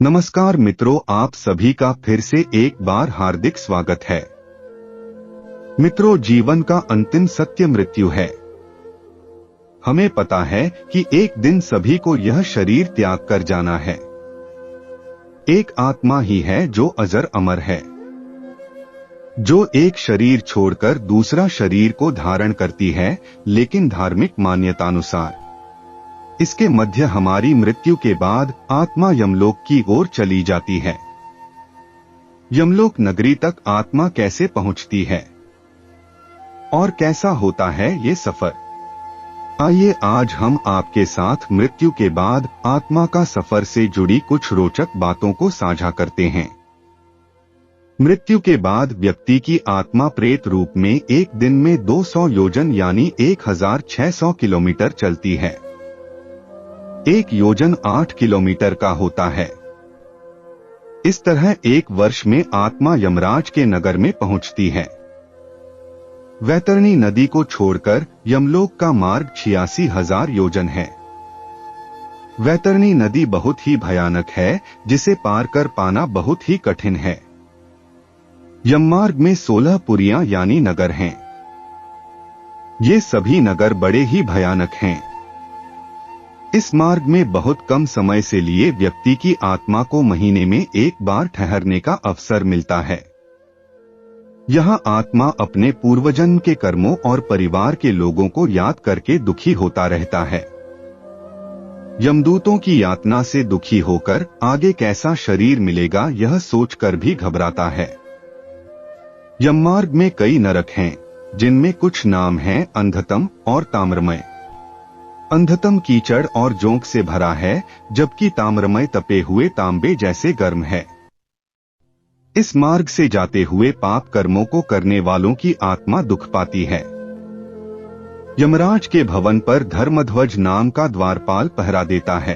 नमस्कार मित्रों, आप सभी का फिर से एक बार हार्दिक स्वागत है। मित्रों, जीवन का अंतिम सत्य मृत्यु है। हमें पता है कि एक दिन सभी को यह शरीर त्याग कर जाना है। एक आत्मा ही है जो अजर अमर है, जो एक शरीर छोड़कर दूसरा शरीर को धारण करती है, लेकिन धार्मिक मान्यतानुसार इसके मध्य हमारी मृत्यु के बाद आत्मा यमलोक की ओर चली जाती है। यमलोक नगरी तक आत्मा कैसे पहुंचती है और कैसा होता है ये सफर? आइए आज हम आपके साथ मृत्यु के बाद आत्मा का सफर से जुड़ी कुछ रोचक बातों को साझा करते हैं। मृत्यु के बाद व्यक्ति की आत्मा प्रेत रूप में एक दिन में 200 योजन यानी 1600 किलोमीटर चलती है। एक योजन 8 किलोमीटर का होता है। इस तरह एक वर्ष में आत्मा यमराज के नगर में पहुंचती है। वैतरणी नदी को छोड़कर यमलोक का मार्ग 86,000 योजन है। वैतरणी नदी बहुत ही भयानक है, जिसे पार कर पाना बहुत ही कठिन है। यममार्ग में 16 पुरियां यानी नगर हैं। ये सभी नगर बड़े ही भयानक हैं। इस मार्ग में बहुत कम समय से लिए व्यक्ति की आत्मा को महीने में एक बार ठहरने का अवसर मिलता है। यहाँ आत्मा अपने पूर्वजन्म के कर्मों और परिवार के लोगों को याद करके दुखी होता रहता है। यमदूतों की यातना से दुखी होकर आगे कैसा शरीर मिलेगा यह सोचकर भी घबराता है। यममार्ग में कई नरक हैं, जिनमें कुछ नाम हैं अंधतम और ताम्रमय। अंधतम कीचड़ और जोंक से भरा है, जबकि ताम्रमय तपे हुए तांबे जैसे गर्म है। इस मार्ग से जाते हुए पाप कर्मों को करने वालों की आत्मा दुख पाती है। यमराज के भवन पर धर्मध्वज नाम का द्वारपाल पहरा देता है।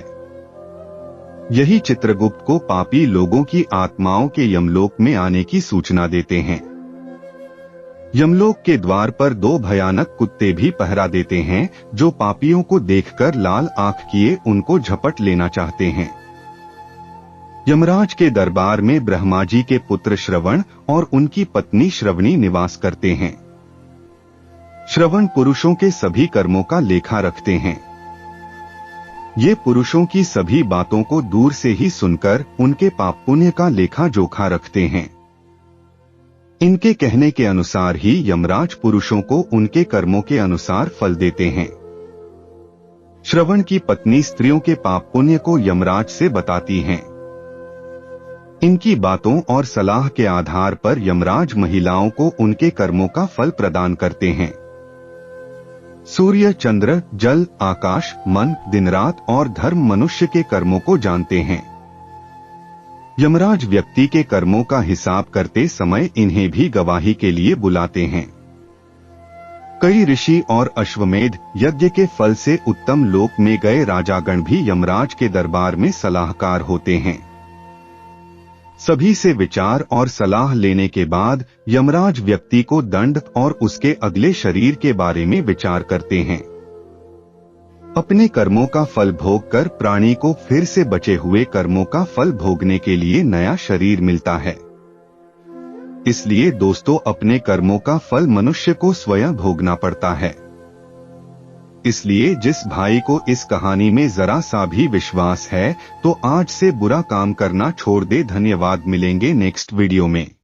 यही चित्रगुप्त को पापी लोगों की आत्माओं के यमलोक में आने की सूचना देते हैं। यमलोक के द्वार पर 2 भयानक कुत्ते भी पहरा देते हैं, जो पापियों को देखकर लाल आंख किए उनको झपट लेना चाहते हैं। यमराज के दरबार में ब्रह्मा जी के पुत्र श्रवण और उनकी पत्नी श्रवणी निवास करते हैं। श्रवण पुरुषों के सभी कर्मों का लेखा रखते हैं। ये पुरुषों की सभी बातों को दूर से ही सुनकर उनके पाप पुण्य का लेखा जोखा रखते हैं। इनके कहने के अनुसार ही यमराज पुरुषों को उनके कर्मों के अनुसार फल देते हैं। श्रवण की पत्नी स्त्रियों के पाप पुण्य को यमराज से बताती हैं। इनकी बातों और सलाह के आधार पर यमराज महिलाओं को उनके कर्मों का फल प्रदान करते हैं। सूर्य, चंद्र, जल, आकाश, मन, दिन रात और धर्म मनुष्य के कर्मों को जानते हैं। यमराज व्यक्ति के कर्मों का हिसाब करते समय इन्हें भी गवाही के लिए बुलाते हैं। कई ऋषि और अश्वमेध यज्ञ के फल से उत्तम लोक में गए राजागण भी यमराज के दरबार में सलाहकार होते हैं। सभी से विचार और सलाह लेने के बाद यमराज व्यक्ति को दंड और उसके अगले शरीर के बारे में विचार करते हैं। अपने कर्मों का फल भोग कर प्राणी को फिर से बचे हुए कर्मों का फल भोगने के लिए नया शरीर मिलता है। इसलिए दोस्तों, अपने कर्मों का फल मनुष्य को स्वयं भोगना पड़ता है। इसलिए जिस भाई को इस कहानी में जरा सा भी विश्वास है, तो आज से बुरा काम करना छोड़ दे। धन्यवाद। मिलेंगे नेक्स्ट वीडियो में।